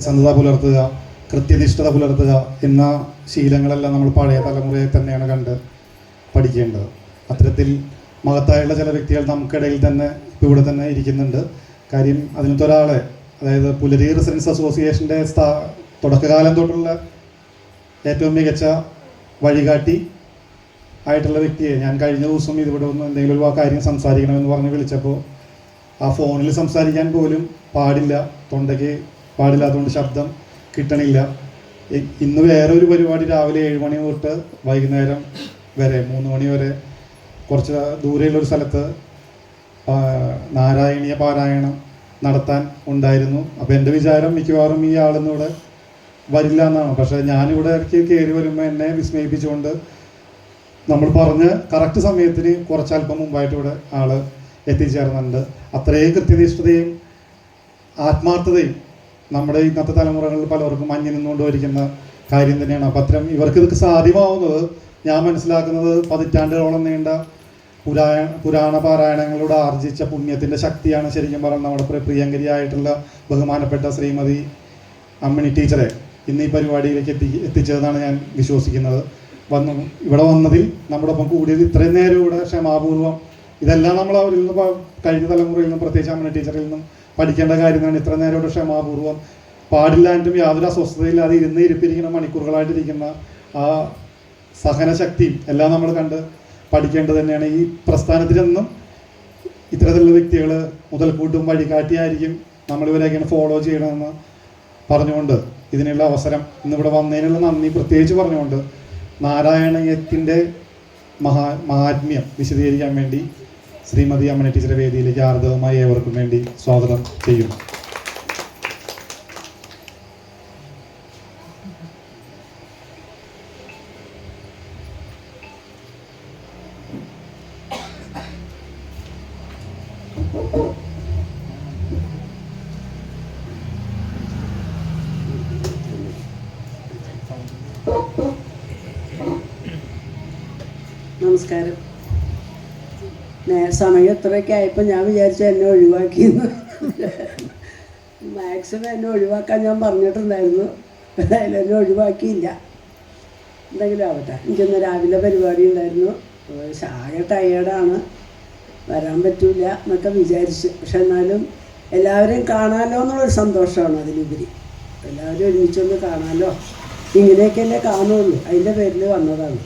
സന്ധത പുലർത്തുക, കൃത്യനിഷ്ഠത പുലർത്തുക എന്ന ശീലങ്ങളെല്ലാം നമ്മൾ പഴയ തലമുറയെ തന്നെയാണ് കണ്ട് പഠിക്കേണ്ടത്. അത്തരത്തിൽ മഹത്തായുള്ള ചില വ്യക്തികൾ നമുക്കിടയിൽ തന്നെ ഇവിടെ തന്നെ ഇരിക്കുന്നുണ്ട്. കാര്യം അതിനകത്ത് ഒരാളെ, അതായത് പുലരി റെസിഡൻസ് അസോസിയേഷൻ്റെ തുടക്കകാലം തൊട്ടുള്ള ഏറ്റവും മികച്ച വഴികാട്ടി ആയിട്ടുള്ള വ്യക്തിയെ ഞാൻ കഴിഞ്ഞ ദിവസം ഇതിവിടെ ഒന്ന് എന്തെങ്കിലും ഒരു കാര്യം സംസാരിക്കണമെന്ന് പറഞ്ഞ് വിളിച്ചപ്പോൾ ആ ഫോണിൽ സംസാരിക്കാൻ പോലും പാടില്ല, തൊണ്ടയ്ക്ക് പാടില്ലാത്തതുകൊണ്ട് ശബ്ദം കിട്ടണില്ല. ഇന്ന് വേറെ ഒരു പരിപാടി രാവിലെ 7 മണി തൊട്ട് വൈകുന്നേരം വരെ 3 മണി വരെ കുറച്ച് ദൂരെയുള്ളൊരു സ്ഥലത്ത് നാരായണീയ പാരായണം നടത്താൻ ഉണ്ടായിരുന്നു. അപ്പോൾ എൻ്റെ വിചാരം മിക്കവാറും ഈ ആളൊന്നിവിടെ വരില്ല എന്നാണ്. പക്ഷേ ഞാനിവിടെ ഇടയ്ക്ക് കയറി വരുമ്പോൾ എന്നെ വിസ്മയിപ്പിച്ചുകൊണ്ട് നമ്മൾ പറഞ്ഞ് കറക്റ്റ് സമയത്തിന് കുറച്ചല്പം മുമ്പായിട്ട് ഇവിടെ ആൾ എത്തിച്ചേർന്നുണ്ട്. അത്രയും കൃത്യനിഷ്ഠതയും ആത്മാർത്ഥതയും നമ്മുടെ ഇന്നത്തെ തലമുറകളിൽ പലർക്കും മഞ്ഞ് നിന്നുകൊണ്ട് വരിക്കുന്ന കാര്യം തന്നെയാണ്. അപ്പം അത്തരം ഇവർക്ക് ഇതൊക്കെ സാധ്യമാവുന്നത് ഞാൻ മനസ്സിലാക്കുന്നത് പതിറ്റാണ്ടുകളോളം നീണ്ട പുരാണ പാരായണങ്ങളിലൂടെ ആർജിച്ച പുണ്യത്തിൻ്റെ ശക്തിയാണ്. ശരിക്കും പറഞ്ഞാൽ നമ്മുടെ പ്രിയങ്കരിയായിട്ടുള്ള ബഹുമാനപ്പെട്ട ശ്രീമതി അമ്മിണി ടീച്ചറെ ഇന്ന് ഈ പരിപാടിയിലേക്ക് എത്തിച്ചതെന്നാണ് ഞാൻ വിശ്വസിക്കുന്നത്. ഇവിടെ വന്നതിൽ നമ്മുടെ ഒപ്പം കൂടിയത് ഇത്രയും നേരം ഇവിടെ ക്ഷമാപൂർവ്വം ഇതെല്ലാം നമ്മൾ അവരിൽ നിന്ന് കഴിഞ്ഞ തലമുറയിൽ നിന്നും പ്രത്യേകിച്ച് അമ്മിണി ടീച്ചറിൽ നിന്നും പഠിക്കേണ്ട കാര്യമാണ്. ഇത്ര നേരം ഇവിടെ ക്ഷമാപൂർവ്വം പാടില്ലാണ്ടും യാതൊരു അസ്വസ്ഥതയില്ലാതെ ഇരിപ്പിരിക്കുന്ന മണിക്കൂറുകളായിട്ടിരിക്കുന്ന ആ സഹനശക്തിയും എല്ലാം നമ്മൾ കണ്ട് പഠിക്കേണ്ടത് തന്നെയാണ്. ഈ പ്രസ്ഥാനത്തിൽ നിന്നും ഇത്തരത്തിലുള്ള വ്യക്തികൾ മുതൽക്കൂട്ടും വഴികാട്ടിയായിരിക്കും നമ്മളിവരെയൊക്കെയാണ് ഫോളോ ചെയ്യണമെന്ന് പറഞ്ഞുകൊണ്ട് ഇതിനുള്ള അവസരം ഇന്നിവിടെ വന്നതിനുള്ള നന്ദി പ്രത്യേകിച്ച് പറഞ്ഞുകൊണ്ട് നാരായണീയത്തിൻ്റെ മഹാത്മ്യം വിശദീകരിക്കാൻ വേണ്ടി ശ്രീമതി അമ്മിണി ടീച്ചറെ വേദിയിലേക്ക് ആർദ്രമായി ഏവർക്കും വേണ്ടി സ്വാഗതം ചെയ്യുന്നു. നമസ്കാരം. സമയം ഇത്രയൊക്കെ ആയപ്പോൾ ഞാൻ വിചാരിച്ചു എന്നെ ഒഴിവാക്കിയെന്ന്. മാക്സിമം എന്നെ ഒഴിവാക്കാൻ ഞാൻ പറഞ്ഞിട്ടുണ്ടായിരുന്നു, എന്തായാലും എന്നെ ഒഴിവാക്കിയില്ല. എന്തെങ്കിലും ആവട്ടെ. എനിക്കൊന്ന് രാവിലെ പരിപാടി ഉണ്ടായിരുന്നു, ആകെ ടയേർഡാണ്, വരാൻ പറ്റില്ല എന്നൊക്കെ വിചാരിച്ചു. പക്ഷെ എന്നാലും എല്ലാവരെയും കാണാമല്ലോ എന്നുള്ളൊരു സന്തോഷമാണ് അതിലുപരി. എല്ലാവരും ഒരുമിച്ചൊന്ന് കാണാമല്ലോ, ഇങ്ങനെയൊക്കെയല്ലേ കാണുള്ളൂ, അതിൻ്റെ പേരിൽ വന്നതാണ്.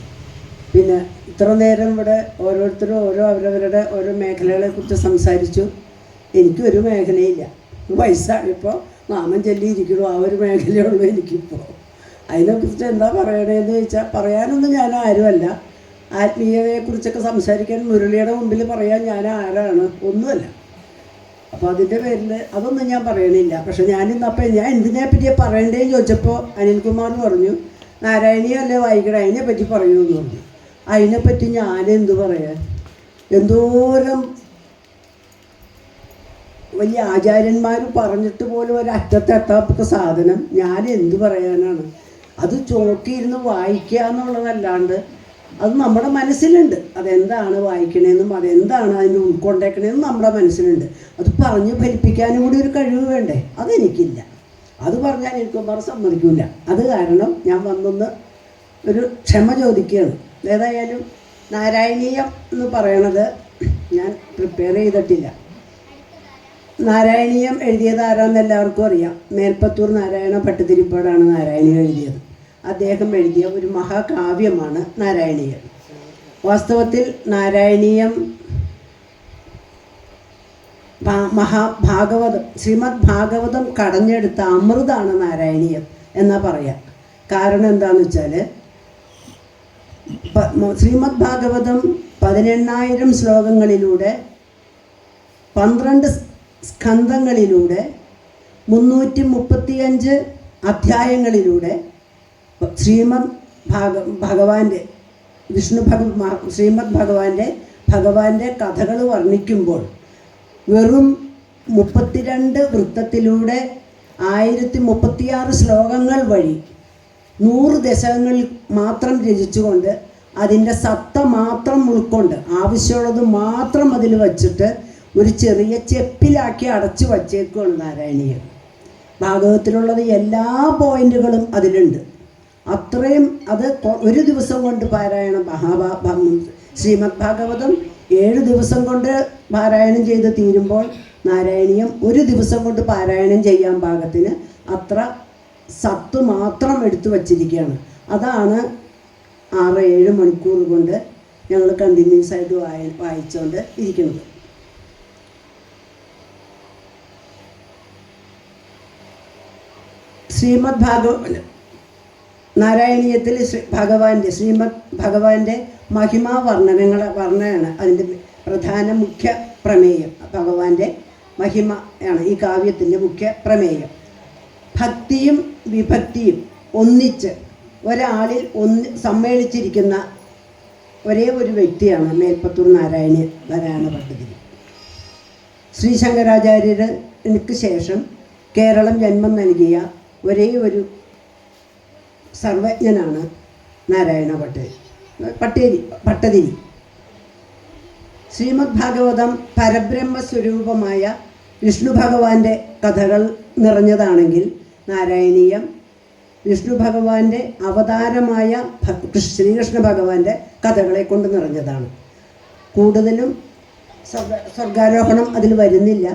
പിന്നെ ഇത്ര നേരം ഇവിടെ ഓരോരുത്തരും അവരവരുടെ ഓരോ മേഖലകളെക്കുറിച്ച് സംസാരിച്ചു. എനിക്കൊരു മേഖലയില്ല, വയസ്സാണിപ്പോൾ, നാമം ചൊല്ലിയിരിക്കണു, ആ ഒരു മേഖലയുള്ളൂ എനിക്കിപ്പോൾ. അതിനെക്കുറിച്ച് എന്താ പറയണതെന്ന് ചോദിച്ചാൽ പറയാനൊന്നും ഞാൻ ആരുമല്ല. ആത്മീയതയെക്കുറിച്ചൊക്കെ സംസാരിക്കാൻ മുരളിയുടെ മുമ്പിൽ പറയാൻ ഞാൻ ആരാണ്? ഒന്നുമല്ല. അപ്പോൾ അതിൻ്റെ പേരിൽ അതൊന്നും ഞാൻ പറയണില്ല. പക്ഷെ ഞാനിന്നപ്പോൾ ഞാൻ എന്തിനെപ്പറ്റിയാണ് പറയേണ്ടതെന്ന് ചോദിച്ചപ്പോൾ അനിൽകുമാർ പറഞ്ഞു, നാരായണീയല്ലേ വായിക്കണേ, അതിനെപ്പറ്റി പറയുമെന്ന് പറഞ്ഞു. അതിനെപ്പറ്റി ഞാനെന്ത് പറയാൻ? എന്തോരം വലിയ ആചാര്യന്മാർ പറഞ്ഞിട്ട് പോലും ഒരറ്റത്തെത്താത്ത സാധനം ഞാൻ എന്ത് പറയാനാണ്? അത് ചോക്കിയിരുന്ന് വായിക്കുക എന്നുള്ളതല്ലാണ്ട് അത് നമ്മുടെ മനസ്സിലുണ്ട്. അതെന്താണ് വായിക്കണേന്നും അതെന്താണ് അതിൻ്റെ ഉൾക്കൊണ്ടേക്കണേന്നും നമ്മുടെ മനസ്സിലുണ്ട്. അത് പറഞ്ഞ് ഫലിപ്പിക്കാനും കൂടി ഒരു കഴിവ് വേണ്ടേ? അതെനിക്കില്ല. അത് പറഞ്ഞാൽ എനിക്കൊന്നും സമ്മതിക്കില്ല. അത് കാരണം ഞാൻ വന്നൊന്ന് ഒരു ക്ഷമ ചോദിക്കുകയാണ്. ഏതായാലും നാരായണീയം എന്ന് പറയണത് ഞാൻ പ്രിപ്പയർ ചെയ്തിട്ടില്ല. നാരായണീയം എഴുതിയത് ആരാന്ന് എല്ലാവർക്കും അറിയാം. മേൽപ്പത്തൂർ നാരായണ ഭട്ടതിരിപ്പാടാണ് നാരായണീയം എഴുതിയത്. അദ്ദേഹം എഴുതിയ ഒരു മഹാകാവ്യമാണ് നാരായണീയം. വാസ്തവത്തിൽ നാരായണീയം മഹാഭാഗവതം, ശ്രീമദ് ഭാഗവതം കടഞ്ഞെടുത്ത അമൃതാണ് നാരായണീയം എന്നാ പറയാം. കാരണം എന്താണെന്ന് വെച്ചാൽ ശ്രീമദ് ഭാഗവതം 18,000 ശ്ലോകങ്ങളിലൂടെ 12 സ്കന്ധങ്ങളിലൂടെ 335 അധ്യായങ്ങളിലൂടെ ശ്രീമദ് ഭഗവാന്റെ ശ്രീമദ് ഭഗവാന്റെ കഥകൾ വർണ്ണിക്കുമ്പോൾ വെറും 32 വൃത്തത്തിലൂടെ 1036 ശ്ലോകങ്ങൾ വഴി 100 ദശകങ്ങളിൽ മാത്രം രചിച്ചുകൊണ്ട് അതിൻ്റെ സത്ത മാത്രം ഉൾക്കൊണ്ട് ആവശ്യമുള്ളത് മാത്രം അതിൽ വച്ചിട്ട് ഒരു ചെറിയ ചെപ്പിലാക്കി അടച്ചു വച്ചേക്കുവാണ് നാരായണീയം. ഭാഗവതത്തിലുള്ളത് എല്ലാ പോയിന്റുകളും അതിലുണ്ട്. അത്രയും അത് ഒരു ദിവസം കൊണ്ട് പാരായണം ശ്രീമദ് ഭാഗവതം 7 ദിവസം കൊണ്ട് പാരായണം ചെയ്ത് തീരുമ്പോൾ നാരായണീയം ഒരു ദിവസം കൊണ്ട് പാരായണം ചെയ്യാൻ പാകത്തിന് അത്ര സത്ത് മാത്രം എടുത്തു വച്ചിരിക്കുകയാണ്. അതാണ് 6-7 മണിക്കൂർ കൊണ്ട് ഞങ്ങൾ കണ്ടിന്യൂസ് ആയിട്ട് വായിച്ചുകൊണ്ട് ഇരിക്കുന്നത്. ശ്രീമദ് നാരായണീയത്തിൽ ശ്രീമദ് ഭഗവാന്റെ മഹിമാ വർണ്ണനയാണ് അതിൻ്റെ പ്രധാന മുഖ്യ പ്രമേയം. ഭഗവാന്റെ മഹിമ ആണ് ഈ കാവ്യത്തിൻ്റെ മുഖ്യ പ്രമേയം. ഭക്തിയും വിഭക്തിയും ഒന്നിച്ച് ഒരാളിൽ സമ്മേളിച്ചിരിക്കുന്ന ഒരേ ഒരു വ്യക്തിയാണ് മേൽപ്പത്തൂർ നാരായണ ഭട്ടതിരി. ശ്രീ ശങ്കരാചാര്യർക്ക് ശേഷം കേരളം ജന്മം നൽകിയ ഒരേ ഒരു സർവജ്ഞനാണ് നാരായണ ഭട്ടതിരി. ശ്രീമദ് ഭാഗവതം പരബ്രഹ്മസ്വരൂപമായ വിഷ്ണു ഭഗവാന്റെ കഥകൾ നിറഞ്ഞതാണെങ്കിൽ നാരായണീയം വിഷ്ണു ഭഗവാന്റെ അവതാരമായ ശ്രീകൃഷ്ണ ഭഗവാന്റെ കഥകളെ കൊണ്ട് നിറഞ്ഞതാണ്. കൂടുതലും സ്വർഗാരോഹണം അതിൽ വരുന്നില്ല.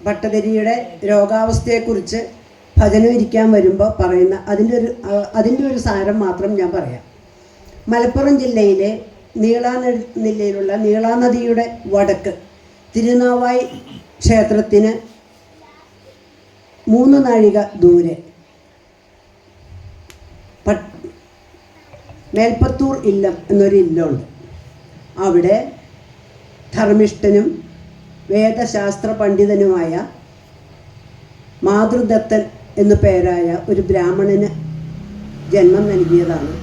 ഭട്ടതിരിയുടെ രോഗാവസ്ഥയെക്കുറിച്ച് ഭജനം ഇരിക്കാൻ വരുമ്പോൾ പറയുന്ന അതിൻ്റെ ഒരു സാരം മാത്രം ഞാൻ പറയാം. മലപ്പുറം ജില്ലയിലെ നീളാനദിയിലുള്ള നീളാനദിയുടെ വടക്ക് തിരുനാവായി ക്ഷേത്രത്തിന് 3 നാഴിക ദൂരെ മേൽപ്പത്തൂർ ഇല്ലം എന്നൊരു ഇല്ലമുണ്ട്. അവിടെ ധർമ്മിഷ്ഠനും വേദശാസ്ത്ര പണ്ഡിതനുമായ മാതൃദത്തൻ എന്നു പേരായ ഒരു ബ്രാഹ്മണന് ജന്മം നൽകിയതാണ്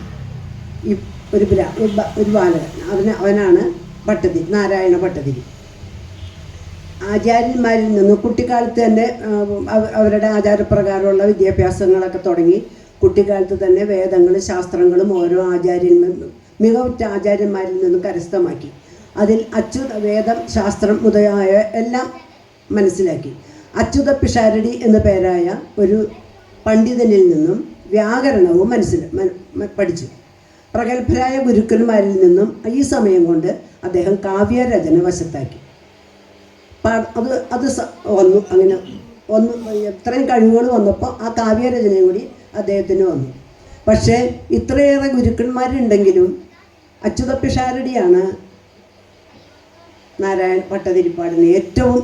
ഈ ഒരു ബാലകൻ. അവനാണ് നാരായണ ഭട്ടതിരി. ആചാര്യന്മാരിൽ നിന്ന് കുട്ടിക്കാലത്ത് തന്നെ അവരുടെ ആചാരപ്രകാരമുള്ള വിദ്യാഭ്യാസങ്ങളൊക്കെ തുടങ്ങി. കുട്ടിക്കാലത്ത് തന്നെ വേദങ്ങളും ശാസ്ത്രങ്ങളും ഓരോ മികവുറ്റ ആചാര്യന്മാരിൽ നിന്നും കരസ്ഥമാക്കി. അതിൽ വേദം ശാസ്ത്രം മുതലായ എല്ലാം മനസ്സിലാക്കി. അച്യുത പിഷാരടി എന്നു പേരായ ഒരു പണ്ഡിതനിൽ നിന്നും വ്യാകരണവും പഠിച്ചു. പ്രഗത്ഭരായ ഗുരുക്കന്മാരിൽ നിന്നും ഈ സമയം കൊണ്ട് അദ്ദേഹം കാവ്യരചന വശത്താക്കി. അത് വന്നു. അങ്ങനെ ഇത്രയും കഴിവുകൾ വന്നപ്പോൾ ആ കാവ്യരചനയും കൂടി അദ്ദേഹത്തിന് വന്നു. പക്ഷേ ഇത്രയേറെ ഗുരുക്കന്മാരുണ്ടെങ്കിലും അച്യുത പിഷാരടിയാണ് നാരായണ ഭട്ടതിരിപ്പാടിന് ഏറ്റവും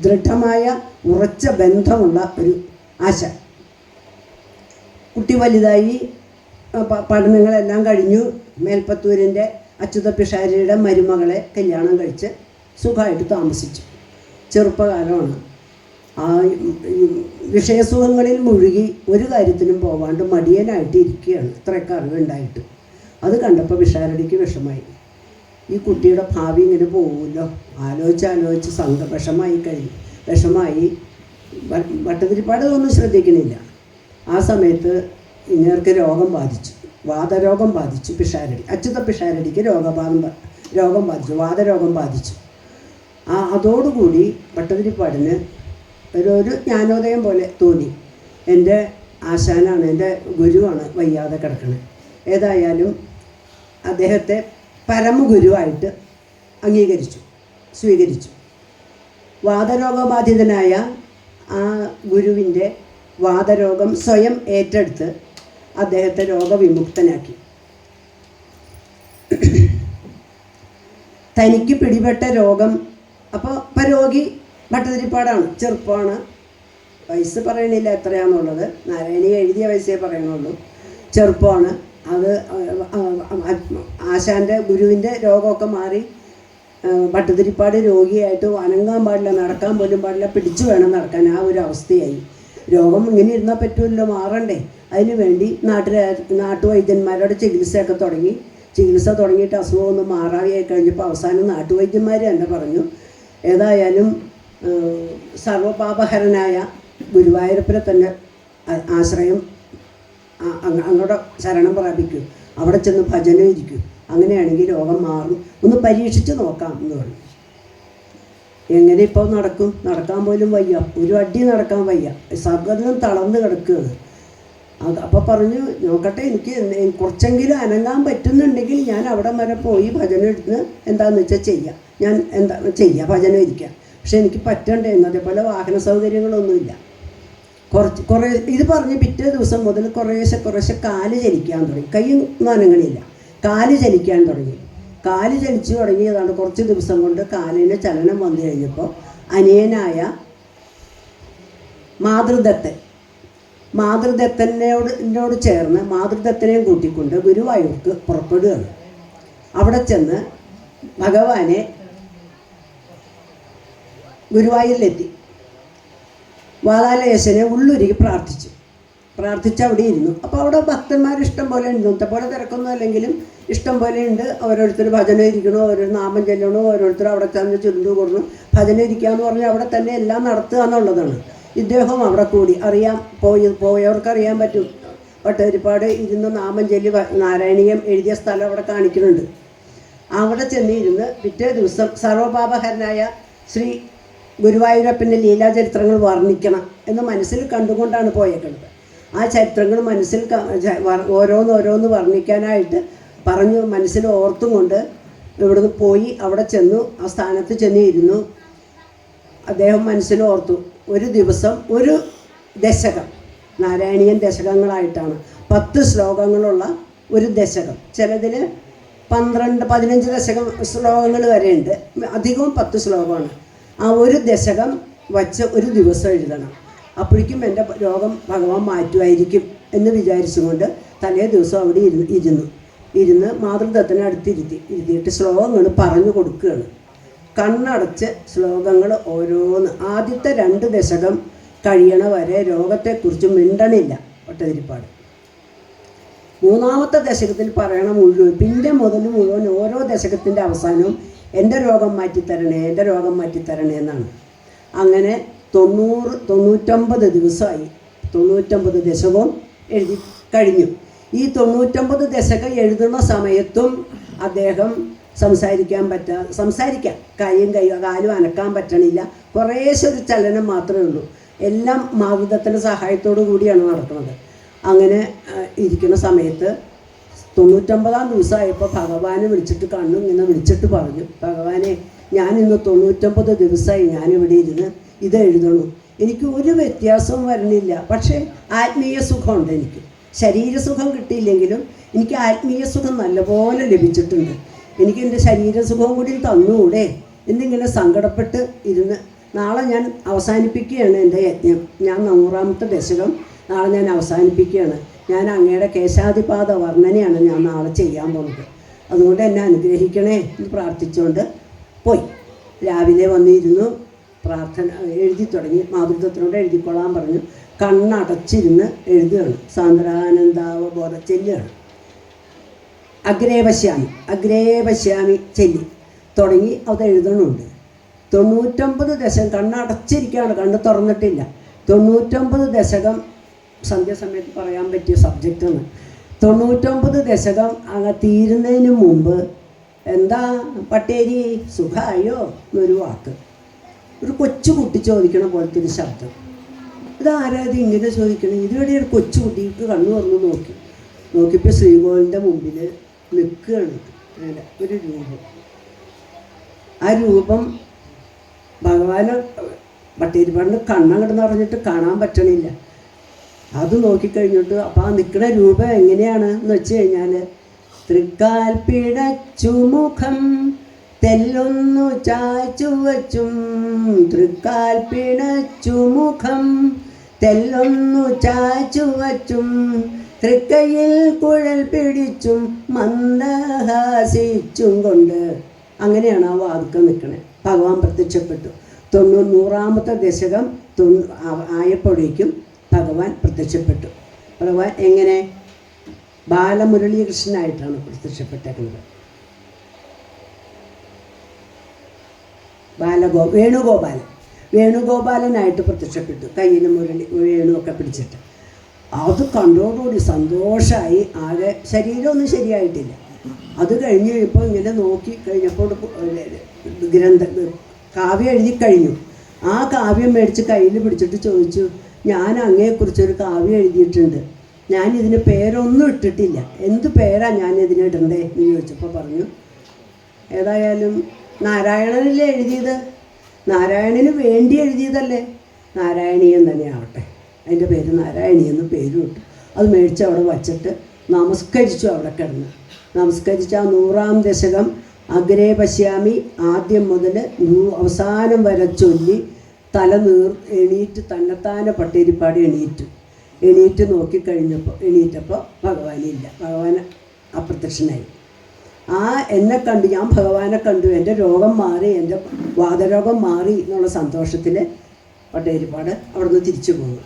ദൃഢമായ ഉറച്ച ബന്ധമുള്ള ഒരു ആശ. കുട്ടി വലുതായി, പഠനങ്ങളെല്ലാം കഴിഞ്ഞു. മേൽപ്പത്തൂരിൻ്റെ അച്യുത പിഷാരിയുടെ മരുമകളെ കല്യാണം കഴിച്ച് സുഖമായിട്ട് താമസിച്ചു. ചെറുപ്പകാലമാണ്. ആ വിഷയസുഖങ്ങളിൽ മുഴുകി ഒരു കാര്യത്തിനും പോവാണ്ട് മടിയനായിട്ട് ഇരിക്കുകയാണ് ഇത്രയൊക്കെ അറിവുണ്ടായിട്ട്. അത് കണ്ടപ്പോൾ പിഷാരടിക്ക് വിഷമായി. ഈ കുട്ടിയുടെ ഭാവി ഇങ്ങനെ പോകുമല്ലോ, ആലോചിച്ച് വിഷമായി. ഭട്ടതിരിപ്പാട് ഒന്നും ശ്രദ്ധിക്കണില്ല. ആ സമയത്ത് ഇങ്ങേർക്ക് വാതരോഗം ബാധിച്ചു. അച്യുത പിഷാരടിക്ക് രോഗം ബാധിച്ചു, വാതരോഗം ബാധിച്ചു. അതോടുകൂടി ഭട്ടതിരിപ്പാടിന് ഒരു ജ്ഞാനോദയം പോലെ തോന്നി. എൻ്റെ ആശാനാണ്, എൻ്റെ ഗുരുവാണ് വയ്യാതെ കിടക്കുന്നത്. ഏതായാലും അദ്ദേഹത്തെ പരമഗുരുവായിട്ട് സ്വീകരിച്ചു. വാതരോഗബാധിതനായ ആ ഗുരുവിൻ്റെ വാതരോഗം സ്വയം ഏറ്റെടുത്ത് അദ്ദേഹത്തെ രോഗവിമുക്തനാക്കി. തനിക്ക് പിടിപെട്ട രോഗം അപ്പോൾ രോഗി ഭട്ടതിരിപ്പാടാണ്. ചെറുപ്പമാണ്, വയസ്സ് പറയണില്ല എത്രയാണെന്നുള്ളത്. നാരായണി എഴുതിയ വയസ്സേ പറയണുള്ളൂ. ചെറുപ്പമാണ്. അത് ആശാൻ്റെ ഗുരുവിൻ്റെ രോഗമൊക്കെ മാറി ഭട്ടതിരിപ്പാട് രോഗിയായിട്ട് അനങ്ങാൻ പാടില്ല, നടക്കാൻ പോലും പാടില്ല, പിടിച്ചു വേണം നടക്കാൻ. ആ ഒരു അവസ്ഥയായി. രോഗം ഇങ്ങനെ ഇരുന്നാൽ പറ്റുമല്ലോ, മാറണ്ടേ. അതിനു വേണ്ടി നാട്ടുവൈദ്യന്മാരോട് ചികിത്സയൊക്കെ ചികിത്സ തുടങ്ങിയിട്ട് അസുഖമൊന്നും മാറാതെയായി കഴിഞ്ഞപ്പോൾ അവസാനം നാട്ടുവൈദ്യന്മാർ തന്നെ പറഞ്ഞു, ഏതായാലും സർവപാപഹരനായ ഗുരുവായൂരപ്പനെ തന്നെ ആശ്രയം അങ്ങോട്ട് ശരണം പ്രാപിക്കൂ, അവിടെ ചെന്ന് ഭജനം ഇരിക്കൂ, അങ്ങനെയാണെങ്കിൽ രോഗം മാറും, ഒന്ന് പരീക്ഷിച്ച് നോക്കാം എന്ന് പറഞ്ഞു. എങ്ങനെ ഇപ്പോൾ നടക്കാൻ പോലും വയ്യ, ഒരു അടി നടക്കാൻ വയ്യ, സകലം തളർന്ന് കിടക്കുകയാണ്. അപ്പോൾ പറഞ്ഞു നോക്കട്ടെ, എനിക്ക് കുറച്ചെങ്കിലും അനങ്ങാൻ പറ്റുന്നുണ്ടെങ്കിൽ ഞാൻ അവിടെ വരെ പോയി ഭജന എടുത്ത് എന്താണെന്ന് വെച്ചാൽ ചെയ്യാം, ഞാൻ എന്താ ചെയ്യുക, ഭജന ഇരിക്കാം. പക്ഷെ എനിക്ക് പറ്റണ്ടേ, അതേപോലെ വാഹന സൗകര്യങ്ങളൊന്നുമില്ല. കുറേ ഇത് പറഞ്ഞ് പിറ്റേ ദിവസം മുതൽ കുറേശ്ശെ കാല് ചലിക്കാൻ തുടങ്ങി. കൈ ഒന്നും അനങ്ങണില്ല, കാല് ചലിക്കാൻ തുടങ്ങി. കാല് ചലിച്ചു തുടങ്ങിയതാണ്. കുറച്ച് ദിവസം കൊണ്ട് കാലിന് ചലനം വന്നു കഴിഞ്ഞപ്പോൾ അനിയനായ മാതൃദത്തനോട് ചേർന്ന് മാതൃദത്തനെയും കൂട്ടിക്കൊണ്ട് ഗുരുവായൂർക്ക് പുറപ്പെടുകയാണ്. അവിടെ ചെന്ന് ഭഗവാനെ ഗുരുവായൂരിലെത്തി വാതാലയേശനെ ഉള്ളുരുകി പ്രാർത്ഥിച്ച് അവിടെ ഇരുന്നു. അപ്പോൾ അവിടെ ഭക്തന്മാർ ഇഷ്ടം പോലെ ഉണ്ട്, ഇന്നത്തെ പോലെ തിരക്കൊന്നും അല്ലെങ്കിലും ഇഷ്ടം പോലെ ഉണ്ട്. ഓരോരുത്തർ ഭജന ഇരിക്കണോ, ഓരോ നാമം ചെല്ലണോ, ഓരോരുത്തർ അവിടെ തന്നെ ചുരുണ്ടു കൊടുന്നു ഭജന ഇരിക്കാന്ന് പറഞ്ഞാൽ അവിടെ തന്നെ എല്ലാം നടത്തുക എന്നുള്ളതാണ്. ഇദ്ദേഹം അവിടെ കൂടി പോയവർക്കറിയാൻ പറ്റും. ഭട്ടതിരിപ്പാട് ഇരുന്ന് നാമം ചൊല്ലി നാരായണീയം എഴുതിയ സ്ഥലം അവിടെ കാണിക്കുന്നുണ്ട്. അവിടെ ചെന്നിരുന്ന് പിറ്റേ ദിവസം സർവപാപഹരനായ ശ്രീ ഗുരുവായൂരപ്പൻ്റെ ലീലാചരിത്രങ്ങൾ വർണ്ണിക്കണം എന്ന് മനസ്സിൽ കണ്ടുകൊണ്ടാണ് പോയേക്കുന്നത്. ആ ചരിത്രങ്ങൾ മനസ്സിൽ ഓരോന്ന് വർണ്ണിക്കാനായിട്ട് പറഞ്ഞു മനസ്സിൽ ഓർത്തും കൊണ്ട് ഇവിടുന്ന് പോയി അവിടെ ചെന്നു. ആ സ്ഥാനത്ത് ചെന്നിരുന്നു. അദ്ദേഹം മനസ്സിൽ ഓർത്തു, ഒരു ദിവസം ഒരു ദശകം, നാരായണീയൻ ദശകങ്ങളായിട്ടാണ് 10 ശ്ലോകങ്ങളുള്ള ഒരു ദശകം. ചിലതിൽ 12-15 ദശകം ശ്ലോകങ്ങൾ വരെയുണ്ട്, അധികവും 10 ശ്ലോകമാണ്. ആ ഒരു ദശകം വച്ച് ഒരു ദിവസം എഴുതണം. അപ്പോഴേക്കും എൻ്റെ രോഗം ഭഗവാൻ മാറ്റുമായിരിക്കും എന്ന് വിചാരിച്ചുകൊണ്ട് തലേ ദിവസം അവിടെ ഇരുന്ന് മാതൃദത്തനെ ഇരുത്തിയിട്ട് ശ്ലോകങ്ങൾ പറഞ്ഞു കൊടുക്കുകയാണ്. കണ്ണടച്ച് ശ്ലോകങ്ങൾ ഓരോന്ന്. ആദ്യത്തെ 2 ദശകം കഴിയണ വരെ രോഗത്തെക്കുറിച്ച് മിണ്ടണില്ല ഭട്ടതിരിപ്പാട്. 3-ാമത്തെ ദശകത്തിൽ പറയണ മുഴുവൻ, പിന്നെ മുഴുവൻ ഓരോ ദശകത്തിൻ്റെ അവസാനവും എൻ്റെ രോഗം മാറ്റിത്തരണേ എന്നാണ്. അങ്ങനെ 99 ദിവസമായി. 99 ദശകവും എഴുതി കഴിഞ്ഞു. ഈ 99 ദശകം എഴുതുന്ന സമയത്തും അദ്ദേഹം സംസാരിക്കാം കാലും അനക്കാൻ പറ്റണില്ല. കുറേശ്ശെ ഒരു ചലനം മാത്രമേ ഉള്ളൂ. എല്ലാം മാതൃദത്തൻ്റെ സഹായത്തോടു കൂടിയാണ് നടക്കുന്നത്. അങ്ങനെ ഇരിക്കുന്ന സമയത്ത് 99-ാം ദിവസമായപ്പോൾ ഭഗവാനെ വിളിച്ചിട്ട് ഇങ്ങനെ വിളിച്ചിട്ട് പറഞ്ഞു, ഭഗവാനെ ഞാൻ ഇന്ന് 99 ദിവസമായി ഞാനിവിടെ ഇരുന്ന് ഇത് എഴുതണു. എനിക്ക് ഒരു വ്യത്യാസവും വരണില്ല. പക്ഷേ ആത്മീയ സുഖമുണ്ട്. എനിക്ക് ശരീരസുഖം കിട്ടിയില്ലെങ്കിലും എനിക്ക് ആത്മീയ സുഖം നല്ലപോലെ ലഭിച്ചിട്ടുണ്ട്. എനിക്ക് എൻ്റെ ശരീരസുഖവും കൂടി തന്നുകൂടെ എന്നിങ്ങനെ സങ്കടപ്പെട്ട് ഇരുന്ന് നാളെ ഞാൻ അവസാനിപ്പിക്കുകയാണ് എൻ്റെ യജ്ഞം. ഞാൻ 100-ാമത്തെ ദശകം നാളെ ഞാൻ അവസാനിപ്പിക്കുകയാണ്. ഞാൻ അങ്ങയുടെ കേശാദിപാദ വർണ്ണനയാണ് ഞാൻ നാളെ ചെയ്യാൻ പോകുന്നത്. അതുകൊണ്ട് എന്നെ അനുഗ്രഹിക്കണേ എന്ന് പ്രാർത്ഥിച്ചുകൊണ്ട് പോയി. രാവിലെ വന്നിരുന്നു, പ്രാർത്ഥന എഴുതി തുടങ്ങി. മാതൃത്വത്തിനോട് എഴുതിക്കൊള്ളാൻ പറഞ്ഞു. കണ്ണടച്ചിരുന്ന് എഴുതുകയാണ്. സാന്ദ്രാനന്ദാവബോധ ചെല്ലുകയാണ്. അഗ്രേപശ്യാമി ചെല്ലി തുടങ്ങി. അത് എഴുതണമുണ്ട്. 99 ദശകം കണ്ണടച്ചിരിക്കുകയാണ്, കണ്ണ് തുറന്നിട്ടില്ല. 99 ദശകം സന്ധ്യാസമയത്ത് പറയാൻ പറ്റിയ സബ്ജക്റ്റാണ്. 99 ദശകം തീരുന്നതിന് മുമ്പ് എന്താ പട്ടേരി സുഖമായോ എന്നൊരു വാക്ക്, ഒരു കൊച്ചുകുട്ടി ചോദിക്കണ പോലത്തെ ഒരു ശബ്ദം. ഇതാരാത് ഇങ്ങനെ ചോദിക്കണം? ഇതുവരെ ഒരു കൊച്ചുകുട്ടിക്ക് കണ്ണു തുറന്ന് നോക്കിയപ്പോൾ ശ്രീകോവിലിൻ്റെ മുമ്പിൽ നിൽക്കുകയാണ് ഒരു രൂപം. ആ രൂപം ഭഗവാന് ഭട്ടതിരിപ്പാടിന് കണ്ണങ്ങോട്ട് നിറഞ്ഞിട്ട് കാണാൻ പറ്റണില്ല. അത് നോക്കിക്കഴിഞ്ഞിട്ട് അപ്പം ആ നിൽക്കുന്ന രൂപം എങ്ങനെയാണ് എന്ന് വെച്ച് കഴിഞ്ഞാൽ, തൃക്കാൽ പിടച്ചു മുഖം തെല്ലൊന്നു ചാച്ചു വച്ചും, തൃക്കാൽ പിടച്ചു മുഖം തെല്ലൊന്നു ചാച്ചു വച്ചും, തൃക്കയിൽ കുഴൽ പിടിച്ചും മന്ദഹാസിച്ചും കൊണ്ട്. അങ്ങനെയാണ് ആ വാതുക്ക നിൽക്കണേ. ഭഗവാൻ പ്രത്യക്ഷപ്പെട്ടു. 100-ാമത്തെ ദശകം ആയപ്പോഴേക്കും ഭഗവാൻ പ്രത്യക്ഷപ്പെട്ടു. ഭഗവാൻ എങ്ങനെ? ബാലമുരളീകൃഷ്ണനായിട്ടാണ് പ്രത്യക്ഷപ്പെട്ടേക്കുന്നത്. വേണുഗോപാലനായിട്ട് പ്രത്യക്ഷപ്പെട്ടു. കയ്യിൽ വേണുവൊക്കെ പിടിച്ചിട്ട്. അത് കണ്ടോടുകൂടി സന്തോഷമായി. ആകെ ശരീരമൊന്നും ശരിയായിട്ടില്ല. അത് കഴിഞ്ഞ് ഇപ്പോൾ ഇങ്ങനെ നോക്കി കഴിഞ്ഞപ്പോൾ കാവ്യം എഴുതി കഴിഞ്ഞു. ആ കാവ്യം മേടിച്ച് കയ്യിൽ പിടിച്ചിട്ട് ചോദിച്ചു, ഞാൻ അങ്ങയെക്കുറിച്ചൊരു കാവ്യം എഴുതിയിട്ടുണ്ട്, ഞാൻ ഇതിന് പേരൊന്നും ഇട്ടിട്ടില്ല, എന്ത് പേരാ ഞാൻ ഇതിന് ഇടണ്ടേ എന്ന് ചോദിച്ചപ്പോൾ പറഞ്ഞു, ഏതായാലും നാരായണനല്ലേ എഴുതിയത്, നാരായണന് വേണ്ടി എഴുതിയതല്ലേ, നാരായണീയം തന്നെ ആവട്ടെ, അതിൻ്റെ പേര് നാരായണി എന്ന് പേരും ഇട്ടു. അത് മേടിച്ച് അവിടെ വച്ചിട്ട് നമസ്കരിച്ചു. അവിടെ കിടന്ന് നമസ്കരിച്ച് ആ 100-ാം ദശകം അഗ്രേ പശ്യാമി ആദ്യം മുതൽ അവസാനം വരെ ചൊല്ലി എണീറ്റ് തന്നെത്താനെ പട്ടേരിപ്പാടി എണീറ്റ് എണീറ്റപ്പോൾ ഭഗവാനില്ല, ഭഗവാൻ അപ്രത്യക്ഷനായി. എന്നെ കണ്ടു, ഞാൻ ഭഗവാനെ കണ്ടു, എൻ്റെ രോഗം മാറി, എൻ്റെ വാതരോഗം മാറി എന്നുള്ള സന്തോഷത്തിൽ പട്ടേരിപ്പാട് അവിടെ നിന്ന് തിരിച്ചു പോകുന്നു.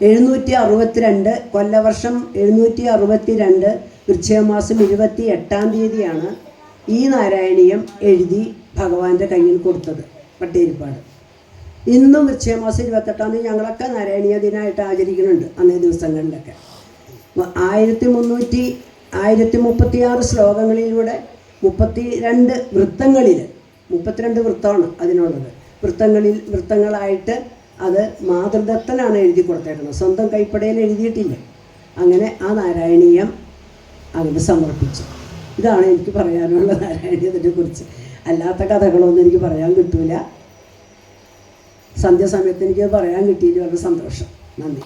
762 കൊല്ലവർഷം 762 വൃശ്ചികമാസം 28-ാം തീയതിയാണ് ഈ നാരായണീയം എഴുതി ഭഗവാന്റെ കയ്യിൽ കൊടുത്തത് പട്ടേരിപ്പാട്. ഇന്നും വൃശ്ചികമാസം 28-ാം തീയതി ഞങ്ങളൊക്കെ നാരായണീയ ദിനമായിട്ട് ആചരിക്കുന്നുണ്ട്. അന്നേ ദിവസങ്ങളിലൊക്കെ 1036 ശ്ലോകങ്ങളിലൂടെ 32 വൃത്തങ്ങളിൽ, 32 വൃത്തമാണ് അതിനുള്ളത്, വൃത്തങ്ങളായിട്ട് അത് മാതൃദത്തനാണ് എഴുതി കൊടുത്തേക്കുന്നത്, സ്വന്തം കൈപ്പടയിൽ എഴുതിയിട്ടില്ല. അങ്ങനെ ആ നാരായണീയം അതിന് സമർപ്പിച്ചു. ഇതാണ് എനിക്ക് പറയാനുള്ള നാരായണീയത്തിനെ കുറിച്ച്. അല്ലാത്ത കഥകളൊന്നും എനിക്ക് പറയാൻ കിട്ടൂല. സന്ധ്യാസമയത്ത് എനിക്ക് പറയാൻ കിട്ടിയതിൽ വളരെ സന്തോഷം. നന്ദി.